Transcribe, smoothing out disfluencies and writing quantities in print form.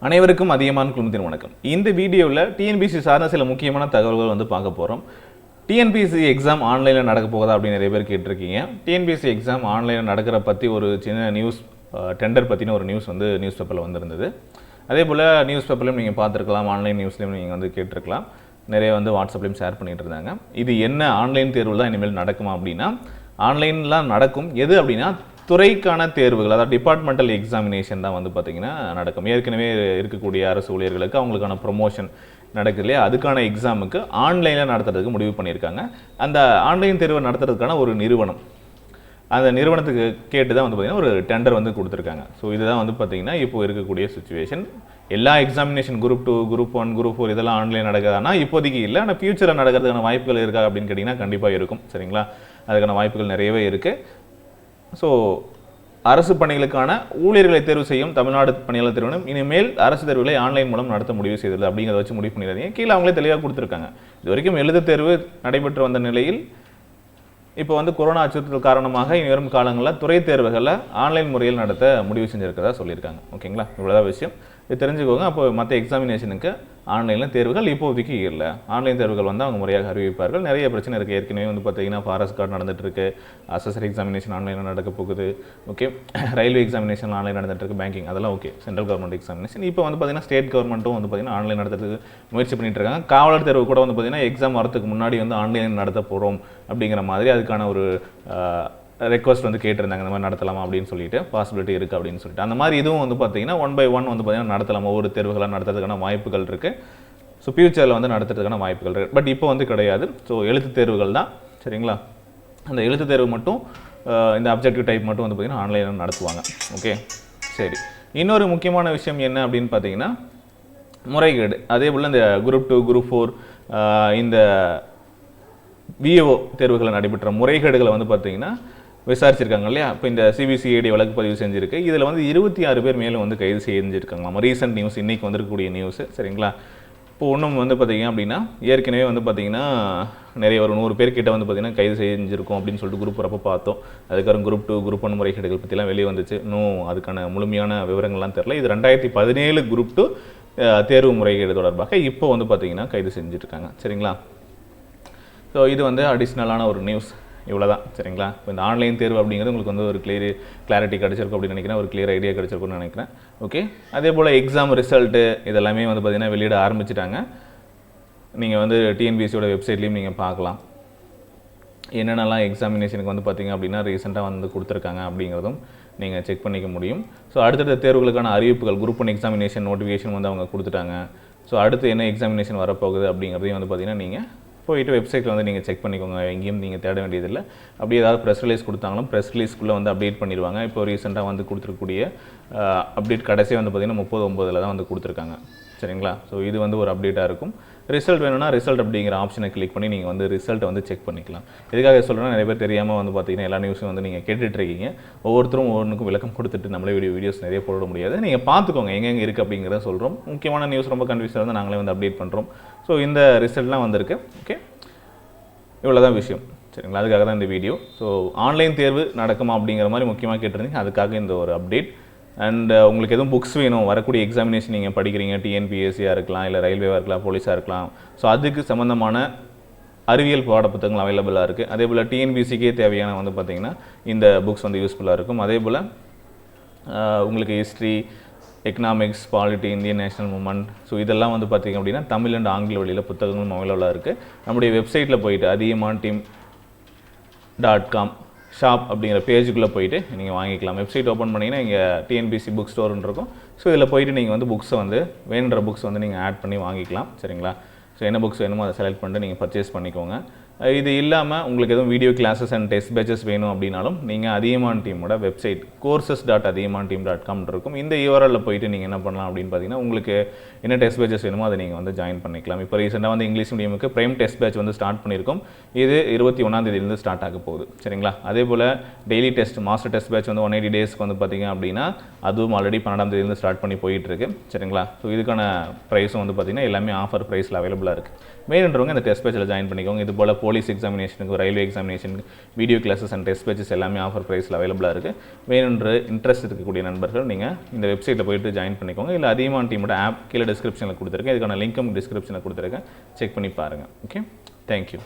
அனைவருக்கும் அதிகமான குழுமத்தின் வணக்கம். இந்த வீடியோவில் டிஎன்பிஎஸ்சி சார்ந்த சில முக்கியமான தகவல்கள் வந்து பார்க்க போகிறோம். டிஎன்பிஎஸ்சி எக்ஸாம் ஆன்லைனில் நடக்க போகுதா அப்படின்னு நிறைய பேர் கேட்டிருக்கீங்க. டிஎன்பிஎஸ்சி எக்ஸாம் ஆன்லைனில் நடக்கிற பற்றி ஒரு சின்ன நியூஸ், டெண்டர் பற்றின ஒரு நியூஸ் வந்து நியூஸ் பேப்பரில் வந்திருந்தது. அதே போல் நியூஸ் பேப்பர்லையும் நீங்கள் பார்த்துருக்கலாம், ஆன்லைன் நியூஸ்லையும் நீங்கள் வந்து கேட்டிருக்கலாம். நிறைய வந்து வாட்ஸ்அப்லையும் ஷேர் பண்ணிகிட்டு இருந்தாங்க. இது என்ன ஆன்லைன் தேர்வு தான் இனிமேல் நடக்குமா அப்படின்னா, ஆன்லைன்லாம் நடக்கும். எது அப்படின்னா துறைக்கான தேர்வுகள், அதாவது டிபார்ட்மெண்டல் எக்ஸாமினேஷன் தான் வந்து பார்த்திங்கன்னா நடக்கும். ஏற்கனவே இருக்கக்கூடிய அரசு ஊழியர்களுக்கு அவங்களுக்கான ப்ரொமோஷன் நடக்குது இல்லையா, அதுக்கான எக்ஸாமுக்கு ஆன்லைனில் நடத்துறதுக்கு முடிவு பண்ணியிருக்காங்க. அந்த ஆன்லைன் தேர்வை நடத்துறதுக்கான ஒரு நிறுவனம், அந்த நிறுவனத்துக்கு கேட்டு தான் வந்து பார்த்திங்கன்னா ஒரு டெண்டர் வந்து கொடுத்துருக்காங்க. ஸோ இதுதான் வந்து பார்த்திங்கன்னா இப்போ இருக்கக்கூடிய சுச்சுவேஷன். எல்லா எக்ஸாமினேஷன் குரூப் 2, குரூப் 1, குரூப் 4 இதெல்லாம் ஆன்லைன் நடக்குதுன்னா இப்போதைக்கு இல்லை. ஆனால் ஃபியூச்சரில் நடக்கிறதுக்கான வாய்ப்புகள் இருக்கா அப்படின்னு கேட்டிங்கன்னா கண்டிப்பாக இருக்கும். சரிங்களா, அதுக்கான வாய்ப்புகள் நிறையவே இருக்குது. ஸோ அரசு பணிகளுக்கான ஊழியர்களை தேர்வு செய்யும் தமிழ்நாடு பணியாளர் தேர்வாணையம் இனிமேல் அரசு தேர்வுகளை ஆன்லைன் மூலம் நடத்த முடிவு செய்தது அப்படிங்கிறத வச்சு முடிவு பண்ணிடுறீங்க. கீழே அவங்களே தெளிவாக கொடுத்துருக்காங்க. இது வரைக்கும் எழுத்து தேர்வு நடைபெற்று வந்த நிலையில் இப்போ வந்து கொரோனா அச்சுறுத்தல் காரணமாக இனி வரும் காலங்களில் துறை தேர்வுகளை ஆன்லைன் முறையில் நடத்த முடிவு செஞ்சுருக்கிறதா சொல்லியிருக்காங்க. ஓகேங்களா, இவ்வளோதான் விஷயம். இது தெரிஞ்சுக்கோங்க. அப்போ மற்ற எக்ஸாமினேஷனுக்கு ஆன்லைனில் தேர்வுகள் இப்போதைக்கு இல்லை. ஆன்லைன் தேர்வுகள் வந்து அவங்க முறையாக அறிவிப்பார்கள். நிறைய பிரச்சனை இருக்குது. ஏற்கனவே வந்து பார்த்தீங்கன்னா ஃபாரஸ்ட் கார்டு நடந்துகிட்ருக்கு, அசஸர் எக்ஸாமினேஷன் ஆன்லைனில் நடக்க போகுது. ஓகே, ரயில்வே எக்ஸாமினேஷன் ஆன்லைன் நடந்துகிட்ருக்கு, பேங்கிங் அதெல்லாம் ஓகே, சென்ட்ரல் கவர்மெண்ட் எக்ஸாமினேஷன். இப்போ வந்து பார்த்தீங்கன்னா ஸ்டேட் கவர்மெண்ட்டும் வந்து பார்த்தீங்கன்னா ஆன்லைன் நடத்துறதுக்கு முயற்சி பண்ணிட்டு இருக்காங்க. காவலர் தேர்வு கூட வந்து பார்த்தீங்கன்னா எக்ஸாம் வரதுக்கு முன்னாடி வந்து ஆன்லைன் நடத்த போகிறோம் அப்படிங்கிற மாதிரி அதுக்கான ஒரு ரெக்வஸ்ட் வந்து கேட்டிருந்தாங்க. இந்த மாதிரி நடத்தலாமா அப்படின்னு சொல்லிட்டு, பாசிபிலிட்டி இருக்குது அப்படின்னு சொல்லிட்டு. அந்த மாதிரி இதுவும் வந்து பார்த்தீங்கன்னா 1 by 1 வந்து பார்த்தீங்கன்னா நடத்தலாம். ஒவ்வொரு தேர்வுகளாக நடத்துறதுக்கான வாய்ப்புகள் இருக்குது. ஸோ ஃபியூச்சரில் வந்து நடத்துறதுக்கான வாய்ப்புகள் இருக்குது. பட் இப்போ வந்து கிடையாது. ஸோ எழுத்து தேர்வுகள் தான். சரிங்களா, அந்த எழுத்து தேர்வு மட்டும் இந்த அப்ஜெக்டிவ் டைப் மட்டும் வந்து பார்த்தீங்கன்னா ஆன்லைனில் நடத்துவாங்க. ஓகே, சரி. இன்னொரு முக்கியமான விஷயம் என்ன அப்படின்னு பார்த்தீங்கன்னா முறைகேடு. அதே போல் இந்த குரூப் 2, குரூப் 4 இந்த விஏஓ தேர்வுகளை நடைபெற்ற முறைகேடுகளை வந்து பார்த்தீங்கன்னா விசாரிச்சிருக்காங்க இல்லையா. இப்போ இந்த சிபிசிஐடி வழக்கு பதிவு செஞ்சுருக்கு. இதில் வந்து 26 பேர் மேலும் வந்து கைது செஞ்சுருக்காங்க. ரீசெண்ட் நியூஸ், இன்றைக்கி வந்திருக்கக்கூடிய நியூஸு. சரிங்களா, இப்போ ஒன்றும் வந்து பார்த்திங்க அப்படின்னா ஏற்கனவே வந்து பார்த்திங்கன்னா நிறைய ஒரு 100 பேர்கிட்ட வந்து பார்த்திங்கன்னா கைது செஞ்சுருக்கோம் அப்படின்னு சொல்லிட்டு குரூப் வரப்போ பார்த்தோம். அதுக்கப்புறம் குரூப் 2, குரூப் 1 முறைகேடுகள் பற்றிலாம் வெளியே வந்துச்சு. இன்னும் அதுக்கான முழுமையான விவரங்கள்லாம் தெரில. இது 2017 குரூப் 2 தேர்வு முறைகேடு தொடர்பாக இப்போ வந்து பார்த்திங்கன்னா கைது செஞ்சுருக்காங்க. சரிங்களா, ஸோ இது வந்து அடிஷ்னலான ஒரு நியூஸ். இவ்வளோ தான். சரிங்களா, இப்போ இந்த ஆன்லைன் தேர்வு அப்படிங்கிறது உங்களுக்கு வந்து ஒரு கிளாரிட்டி கிடச்சிருக்கும் அப்படின்னு நினைக்கிறேன், ஒரு கிளியர் ஐடியா கிடச்சிருக்கும்னு நினைக்கிறேன். ஓகே, அதே போல் எக்ஸாம் ரிசல்ட்டு இதெல்லாமே வந்து பார்த்திங்கன்னா வெளியிட ஆரம்பிச்சிட்டாங்க. நீங்கள் வந்து டிஎன்பிஎஸ்சியோட வெப்சைட்லேயும் நீங்கள் பார்க்கலாம் என்னென்னலாம் எக்ஸாமினேஷனுக்கு வந்து பார்த்திங்க அப்படின்னா ரீசெண்டாக வந்து கொடுத்துருக்காங்க அப்படிங்கிறதும் நீங்கள் செக் பண்ணிக்க முடியும். ஸோ அடுத்தடுத்த தேர்வுகளுக்கான அறிவிப்புகள், குரூப் 1 எக்ஸாமினேஷன் நோட்டிஃபிகேஷன் வந்து அவங்க கொடுத்துட்டாங்க. ஸோ அடுத்து என்ன எக்ஸாமினேஷன் வரப்போகுது அப்படிங்கிறதையும் வந்து பார்த்திங்கன்னா நீங்கள் போயிட்டு வெப்சைட்டில் வந்து நீங்கள் செக் பண்ணிக்கோங்க. எங்கேயும் நீங்கள் தேட வேண்டியதில்லை. அப்படி ஏதாவது ப்ரெஸ் ரிலீஸ் கொடுத்தாங்களும் ப்ரெஸ் ரிலீஸ்க்குள்ளே வந்து அப்டேட் பண்ணிடுவாங்க. இப்போ ரீசெண்டாக வந்து கொடுத்துருக்கக்கூடிய அப்டேட் கடைசியாக வந்து பார்த்திங்கன்னா 30/9 தான் வந்து கொடுத்துருக்காங்க. சரிங்களா, ஸோ இது வந்து ஒரு அப்டேட்டாக இருக்கும். ரிசல்ட் வேணும்னா ரிசல்ட் அப்படிங்கிற ஆப்ஷனை கிளிக் பண்ணி நீங்கள் வந்து ரிசல்ட்டை வந்து செக் பண்ணிக்கலாம். எதுக்காக சொல்கிறேன்னா, நிறைய பேர் தெரியாமல் வந்து பார்த்திங்கன்னா எல்லா நியூஸும் வந்து நீங்கள் கேட்டுட்ருக்கீங்க. ஒவ்வொருத்தரும் ஒவ்வொன்றுக்கும் விளக்கம் கொடுத்துட்டு நம்மளே வீடியோஸ் நிறைய போட முடியாது. நீங்கள் பார்த்துக்கோங்க எங்கெங்கே இருக்குது அப்படிங்கிறத சொல்கிறோம். முக்கியமான நியூஸ் ரொம்ப கன்ஃபியூஸாக வந்து நாங்களே வந்து அப்டேட் பண்ணுறோம். ஸோ இந்த ரிசல்ட்லாம் வந்திருக்கு. ஓகே, இவ்வளோ தான் விஷயம். சரிங்களா, அதுக்காக தான் இந்த வீடியோ. ஸோ ஆன்லைன் தேர்வு நடக்குமா அப்படிங்கிற மாதிரி முக்கியமாக கேட்டிருந்தீங்க, அதுக்காக இந்த ஒரு அப்டேட். அண்ட் உங்களுக்கு எதுவும் புக்ஸ் வேணும், வரக்கூடிய எக்ஸாமினேஷன் நீங்கள் படிக்கிறீங்க, டிஎன்பிஎஸ்சியாக இருக்கலாம், இல்லை ரயில்வேவாக இருக்கலாம், போலீஸாக இருக்கலாம். ஸோ அதுக்கு சம்மந்தமான அறிவியல் பாட புத்தகங்கள் அவைலபிளாக இருக்குது. அதே போல் டிஎன்பிஎஸ்சிக்கே தேவையான வந்து பார்த்திங்கன்னா இந்த புக்ஸ் வந்து யூஸ்ஃபுல்லாக இருக்கும். அதே போல் உங்களுக்கு history, economics, polity, Indian national moment, so இதெல்லாம் வந்து பார்த்திங்க அப்படின்னா தமிழ் அண்ட் ஆங்கில வழியில் புத்தகங்களும் அவைலபிளாக இருக்குது. நம்முடைய வெப்சைட்டில் போயிட்டு Athiyaman Team.com ஷாப் அப்படிங்கிற பேஜுக்குள்ளே போயிட்டு நீங்கள் வாங்கிக்கலாம். வெப்சைட் ஓப்பன் பண்ணிங்கன்னா இங்கே டிஎன்பிஎஸ்சி புக் ஸ்டோர்னு இருக்கும். ஸோ இதில் போயிட்டு நீங்கள் வந்து புக்ஸை வந்து வேணுன்ற புக்ஸ் வந்து நீங்கள் ஆட் பண்ணி வாங்கிக்கலாம். சரிங்களா, ஸோ என்ன புக்ஸ் வேணுமோ அதை செலக்ட் பண்ணிட்டு நீங்கள் பர்ச்சேஸ் பண்ணிக்கோங்க. இது இல்லாமல் உங்களுக்கு எதுவும் video classes and test patches வேணும் அப்படின்னாலும் நீங்கள் Athiyaman டீமோட வெப்சைட் courses.athiyamanteam.com இருக்கும். இந்த URL போயிட்டு நீங்கள் என்ன பண்ணலாம் அப்படின்னு பார்த்தீங்கன்னா உங்களுக்கு என்ன டெஸ்ட் பேச்சஸ் வேணுமோ அதை நீங்கள் வந்து ஜாயின் பண்ணிக்கலாம். இப்போ ரீசெண்டாக வந்து இங்கிலீஷ் மீடியமுக்கு பிரைம் டெஸ்ட் பேட்ச் வந்து ஸ்டார்ட் பண்ணியிருக்கோம். இது 21ஆம் தேதியிலேருந்து ஸ்டார்ட் ஆக போகுது. சரிங்களா, அதே போல் daily test master test batch வந்து 180 டேஸ்க்கு வந்து பார்த்திங்க அப்படின்னா அதுவும் ஆல்ரெடி 12ஆம் தேதியிலேருந்து ஸ்டார்ட் பண்ணி போயிட்டுருக்கு. சரிங்களா, ஸோ இதுக்கான ப்ரைஸும் வந்து பார்த்திங்கன்னா எல்லாமே ஆஃபர் ப்ரைஸில் அவைலபிளாக இருக்குது. வேணுன்றவங்க இந்த டெஸ்ட் பேட்சில் ஜாயின் பண்ணிக்கோங்க. இது போல் போலீஸ் எக்ஸாமினேஷனுக்கு ரயில்வே எக்ஸாமினேஷனுக்கு video classes and test batches எல்லாமே ஆஃபர் ப்ரைஸில் அவைலபிளாக இருக்குது. வேணுன்ற இன்ட்ரெஸ்ட் இருக்கக்கூடிய நண்பர்கள் நீங்கள் இந்த வெப்சைட்டில் போய்ட்டு ஜாயின் பண்ணிக்கோங்க. இல்லை அதியமான் டீமோட ஆப் கீழே டிஸ்கிரிப்ஷனில் கொடுத்துருக்கேன். இதுக்கான லிங்க்கும் டிஸ்கிரிப்ஷனில் கொடுத்துருக்கேன். செக் பண்ணி பாருங்கள். Okay, thank you.